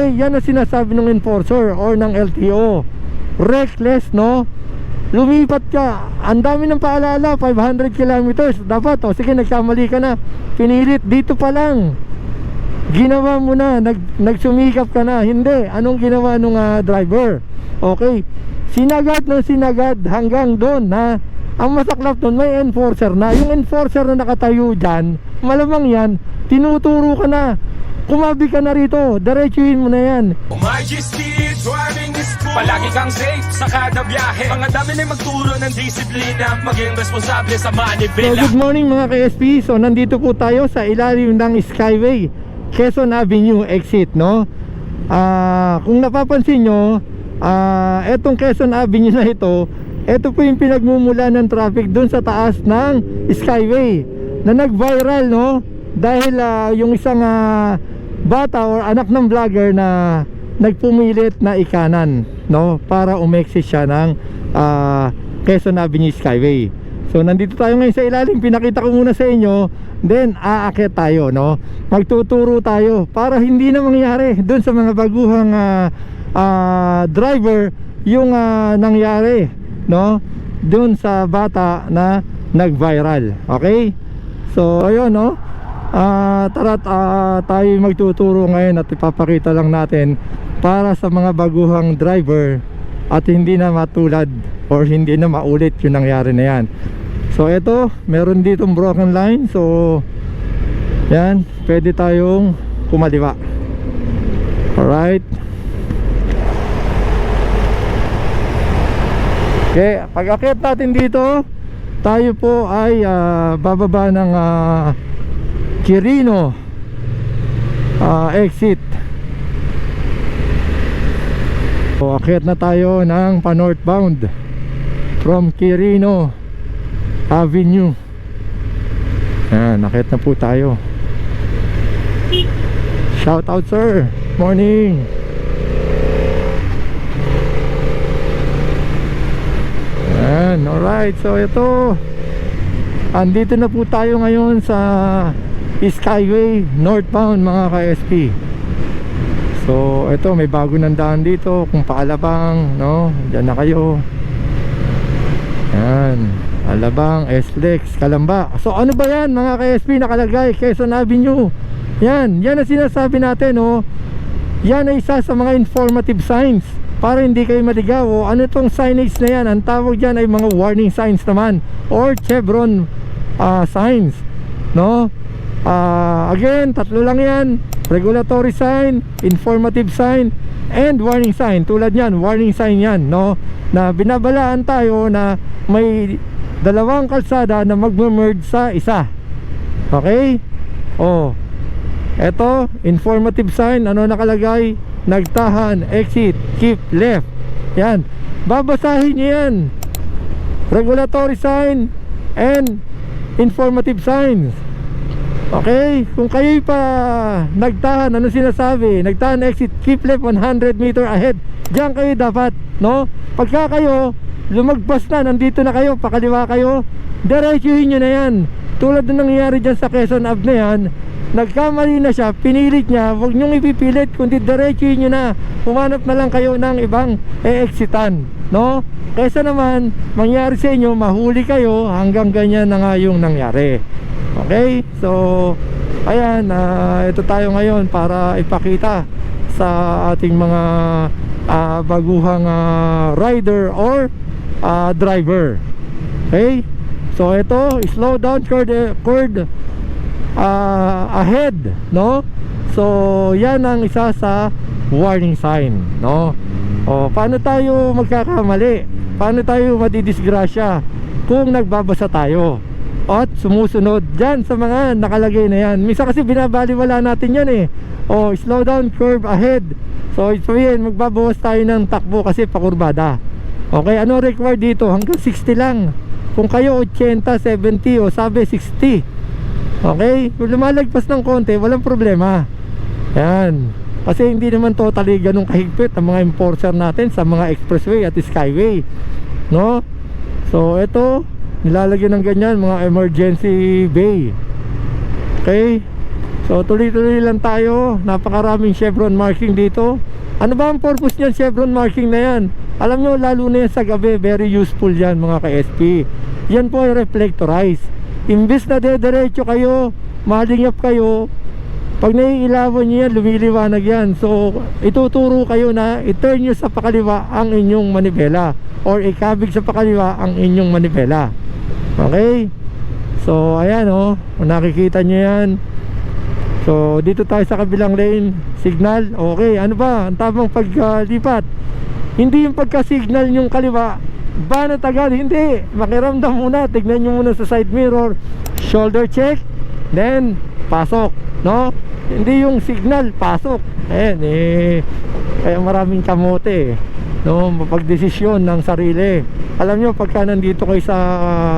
Yan ang sinasabi ng enforcer or ng LTO. Reckless, no? Lumipat ka, ang dami ng paalala, 500 kilometers. Dapat, sige, nagkamali ka na. Pinilit, dito pa lang ginawa mo na, nagsumikap ka na. Hindi, anong ginawa nung driver? Okay, sinagad ng sinagad hanggang doon na ang masaklap doon, may enforcer na. Yung enforcer na nakatayo dyan, malamang yan, tinuturo ka na. Kumabi ka na rito, diretsuhin mo na yan. Palagi kang safe sa kada biyahe. Mga dami na magturo ng disiplina, maging responsable sa So manibela. good morning mga KSP. So nandito po tayo sa ilalim ng Skyway Quezon Avenue exit, no? Kung napapansin nyo, etong Quezon Avenue na ito po yung pinagmumula ng traffic dun sa taas ng Skyway na nag-viral, no? Dahil yung isang bata or anak ng vlogger na nagpumilit na ikanan, no, para umexit siya ng Quezon Avenue Skyway. So nandito tayo ngayon sa ilalim, pinakita ko muna sa inyo, then aakyat tayo, no. Magtuturo tayo para hindi na mangyari doon sa mga baguhang driver yung nangyari, no, doon sa bata na nag-viral. Okay? So ayun, no. Tara, tayo magtuturo ngayon at ipapakita lang natin para sa mga baguhang driver at hindi na matulad or hindi na maulit yung nangyari na yan. So ito, meron ditong broken line. So yan, pwede tayong kumaliwa. Alright. Okay, pag akyat natin dito, tayo po ay bababa ng Quirino exit. So akyat na tayo ng pa-northbound from Quirino Avenue. Yan, akyat na po tayo. Shout out sir, morning. Yan, alright. So ito, andito na po tayo ngayon sa Skyway northbound mga ka-SP. So ito, may bago ng daan dito kung paalabang, no, dyan na kayo. Yan, Alabang, SLEX, Kalamba. So ano ba yan mga ka-SP, nakalagay Quezon Avenue. Yan ang sinasabi natin, no. Yan ay isa sa mga informative signs para hindi kayo maligaw. O ano tong signage na yan, ang tawag dyan ay mga warning signs naman or chevron signs, no. Again, tatlo lang yan: regulatory sign, informative sign, and warning sign. Tulad yan, warning sign yan, no, na binabalaan tayo na may dalawang kalsada na magme-merge sa isa. Okay? Eto, informative sign, ano nakalagay? Nagtahan, exit, keep left. Yan, babasahin nyo yan. Regulatory sign and informative signs. Okay, kung kayo pa nagtahan, ano sinasabi? Nagtahan, exit, keep left 100 meter ahead. Diyan kayo dapat, no? Pagka kayo lumagpas na, nandito na kayo, pakaliwa kayo, diretsuhin nyo na yan. Tulad na nangyayari dyan sa Quezon Ave na yan, nagkamali na siya, pinilit niya, huwag nyong ipipilit, kundi diretsuhin nyo na. Humanap na lang kayo ng ibang exitan, no? Kaysa naman mangyari sa inyo, mahuli kayo, hanggang ganyan na nga yung nangyari. Okay, so ayan, ito tayo ngayon para ipakita sa ating mga baguhang rider or driver. Okay, so ito, slow down, curd ahead, no. So yan ang isa sa warning sign, no. Paano tayo magkakamali? Paano tayo madidisgrasya kung nagbabasa tayo at sumusunod dyan sa mga nakalagay na yan? Minsan kasi binabaliwala natin yan eh. Slow down, curve ahead. So yun, magbabawas tayo ng takbo kasi pakurbada. Okay, ano required dito? Hanggang 60 lang. Kung kayo 80, 70 o sabi 60. Okay, kung lumalagpas ng konti, walang problema. Yan, kasi hindi naman totally ganun kahigpit ang mga enforcer natin sa mga expressway at skyway, no? So ito, nilalagyan ng ganyan mga emergency bay. Okay, So tuloy-tuloy lang tayo. Napakaraming chevron marking dito. Ano ba ang purpose niyan, chevron marking na yan? Alam nyo, lalo na yan sa gabi, very useful yan mga ka-SP. Yan po ay reflectorize. Imbis na dediretso kayo, malingap kayo, pag naiilawan nyo yan, lumiliwanag yan. So ituturo kayo na i-turn nyo sa pakaliwa ang inyong manibela, or ikabig sa pakaliwa ang inyong manibela. Okay? So ayan o, nakikita nyo yan. So dito tayo sa kabilang lane, signal. Okay, ano ba ang tamang paglipat? Hindi yung pagka-signal yung kaliwa banat agad, hindi. Makiramdam muna, tignan nyo muna sa side mirror, shoulder check, then pasok, no? Hindi yung signal, pasok. Ayan kaya maraming kamote, no? Mapagdesisyon ng sarili. Alam nyo, pagka nandito kayo sa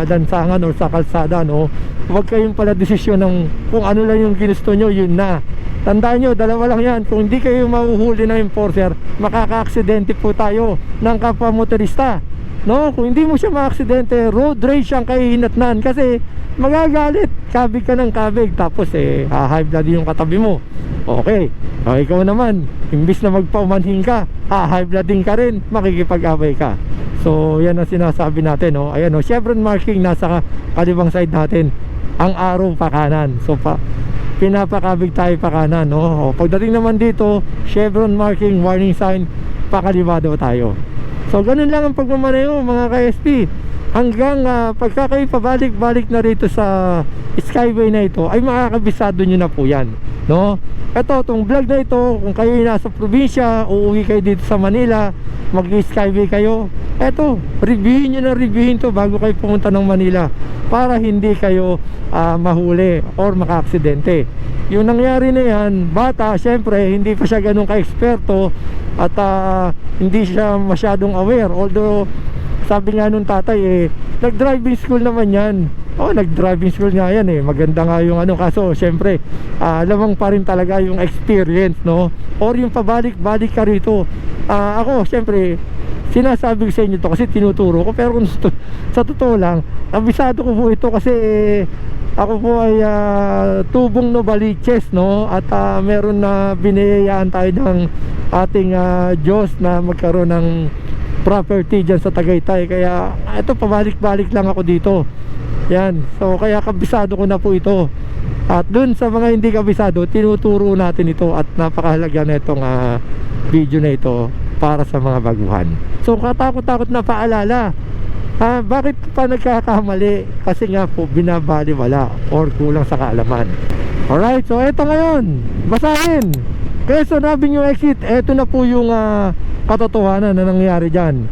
lansangan o sa kalsada, no, huwag kayong pala desisyon ng kung ano lang yung ginusto nyo, yun na. Tandaan nyo, dalawa lang yan. Kung hindi kayo mahuhuli ng enforcer, makaka-aksidente po tayo ng kapwa motorista, no? Kung hindi mo siya ma-aksidente, road rage ang kahihinatnan. Kasi magagalit, kabig ka ng kabig, tapos high blood yung katabi mo. Okay, ikaw naman, imbis na magpaumanhin ka, high blood din ka rin, makikipag-away ka. So yan ang sinasabi natin, no? Ayan, no? Chevron marking nasa kaliwang side natin, ang arrow pa kanan. So pinapakabig tayo pa kanan, no? Pagdating naman dito, chevron marking, warning sign, pakaliwa daw tayo. So ganun lang ang pagmamaneho mga ka-SP. Hanggang pagka kayo pabalik-balik na rito sa skyway na ito, ay makakabisado nyo na po yan, no? Ito, itong vlog na ito, kung kayo nasa probinsya, uuwi kayo dito sa Manila, mag-skyway kayo, eto, reviewin nyo na, reviewin to bago kayo pumunta ng Manila, para hindi kayo mahuli or maka-aksidente. Yung nangyari na yan, bata, syempre hindi pa siya ganun ka-eksperto, at hindi siya masyadong aware. Although sabi nga nung tatay, nag-driving school naman yan. Nag-driving school nga yan, maganda nga yung ano. Kaso syempre lamang pa rin talaga yung experience, no? Or yung pabalik-balik ka rito. Ako syempre sinasabi ko sa inyo to kasi tinuturo ko, pero kung sa totoo lang, kabisado ko po ito kasi ako po ay tubong Novaliches, no? At meron na biniyayaan tayo ng ating Diyos na magkaroon ng property dyan sa Tagaytay. Kaya ito, pabalik-balik lang ako dito. Yan, so kaya kabisado ko na po ito. At dun sa mga hindi kabisado, tinuturo natin ito. At napakahalaga na itong video na ito para sa mga baguhan. So katakot-takot na paalala, bakit pa nagkakamali? Kasi nga po binabaliwala or kulang sa kaalaman. Alright, so eto ngayon, basahin. Quezon Avenue exit, eto na po yung katotohanan na nangyari dyan.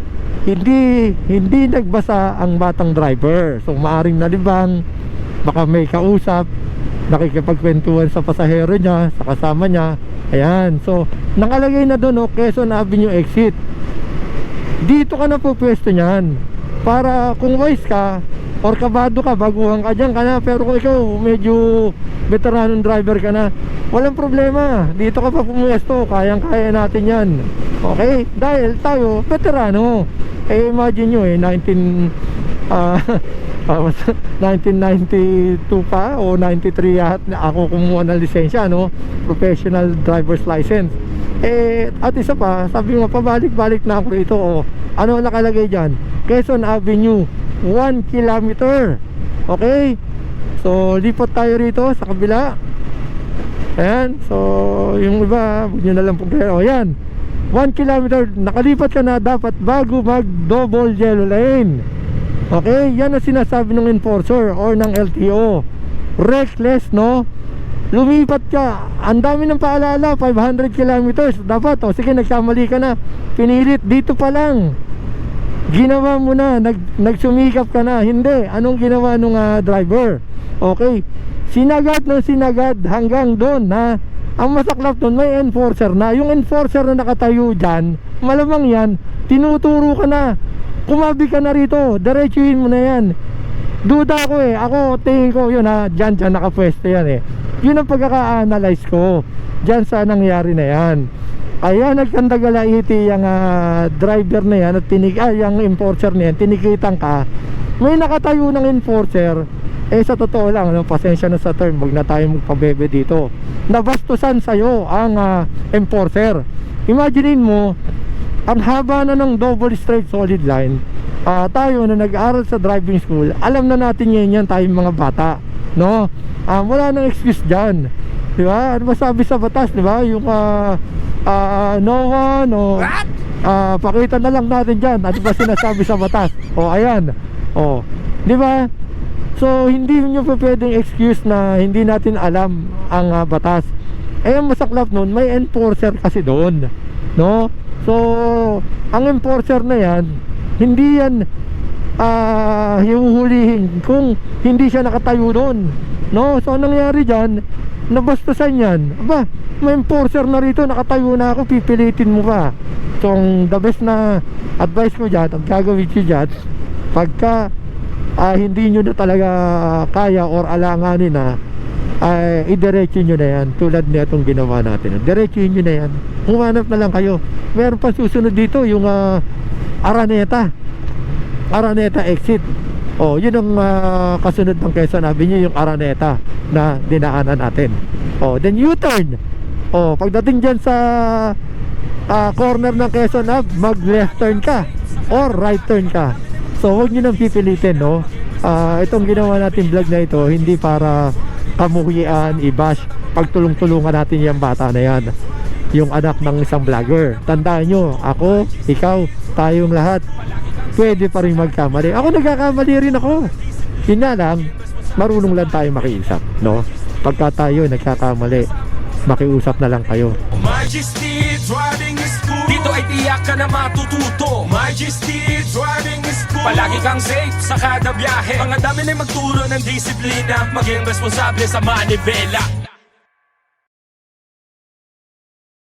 Hindi nagbasa ang batang driver. So maaring nalibang, baka may kausap, nakikipagkwentuhan sa pasahero niya, sa kasama niya. Ayan, so nakalagay na doon, Quezon Avenue exit. Dito ka na po pwesto niyan, para kung wise ka or kabado ka, baguhan ka dyan ka na. Pero kung ikaw medyo veteranong driver ka na, walang problema, dito ka pa pumuesto, kayang-kaya natin yan. Okay, dahil tayo veterano. Imagine nyo 1992 pa o 93 ako kumuha ng lisensya, no? Professional driver's license. At isa pa, sabi mo, pabalik-balik na ako rito. Ano nakalagay dyan? Quezon Avenue 1 kilometer. Okay, so lipat tayo rito sa kabila. Ayan, so yung iba, huwag nyo na lang problema. Ayan, 1 kilometer, nakalipat ka na dapat bago mag double yellow lane. Okay, yan ang sinasabi ng enforcer or ng LTO. Reckless, no? Lumipat ka, ang dami ng paalala, 500 kilometers dapat. Sige, nagkamali ka na, pinilit dito pa lang, ginawa mo na, nagsumikap ka na. Hindi, anong ginawa nung driver? Okay, sinagad ng sinagad hanggang doon, ha? Ang masaklap doon, may enforcer na. Yung enforcer na nakatayo dyan, malamang yan, tinuturo ka na, kumabi ka na rito, diretsuhin mo na yan. Duda ako ako tingin ko yun, dyan nakapwesto yan Yun ang pagkaka-analyze ko dyan sa nangyari na yan. Kaya nagkandagalaiti yung driver na yan at yung enforcer na yan, tinikitan ka, may nakatayo ng enforcer, Eh sa totoo lang, ano, pasensya na sa term, wag na tayo magpabebe dito. Nabastusan sa'yo ang enforcer. Imaginein mo, ang haba na ng double straight solid line. Tayo na nag-aaral sa driving school, alam na natin yan tayong mga bata, no? Wala nang excuse dyan, di ba? Ano ba sabi sa batas, di ba? Yung no one, o pakita na lang natin dyan, ano ba sinasabi sa batas? O ayan, o, di ba? So hindi nyo pa pwedeng excuse na hindi natin alam ang batas. Eh ang masaklap nun, may enforcer kasi doon, no? So ang enforcer na yan, hindi yan hihuhulihin kung hindi siya nakatayo doon, no? So anong nangyari dyan, nabastusan yan. Aba, may enforcer na rito, nakatayo na ako, pipilitin mo pa. So ang the best na advice ko dyan, ang gagawin ko dyan, pagka hindi nyo na talaga kaya or alanganin na, idiretso nyo na yan, tulad na itong ginawa natin. Diretsuhin nyo na yan, humanap na lang kayo. Meron pa susunod dito, yung Araneta exit. Yun ang kasunod ng Quezon Avenue, yung Araneta na dinaanan natin. Then U-turn. Pagdating dyan sa corner ng Quezon Ave, mag left turn ka or right turn ka. So huwag nyo nang pipilitin, no? Itong ginawa natin vlog na ito, hindi para kamuhian, i-bash. Pagtulong-tulungan natin yung bata na yan, yung anak ng isang vlogger. Tandaan nyo, ako, ikaw, tayong lahat, pwede pa rin magkamali. Ako nagkakamali rin ako. Yun nga lang, marunong lang tayo makiusap, no? Pagka tayo nagkakamali, makiusap na lang kayo. Majesty Driving School, dito ay tiyak ka na matututo. Majesty Driving School, palagi kang safe sa kada biyahe. Mga dami na magturo ng disiplina, maging responsable sa manibela.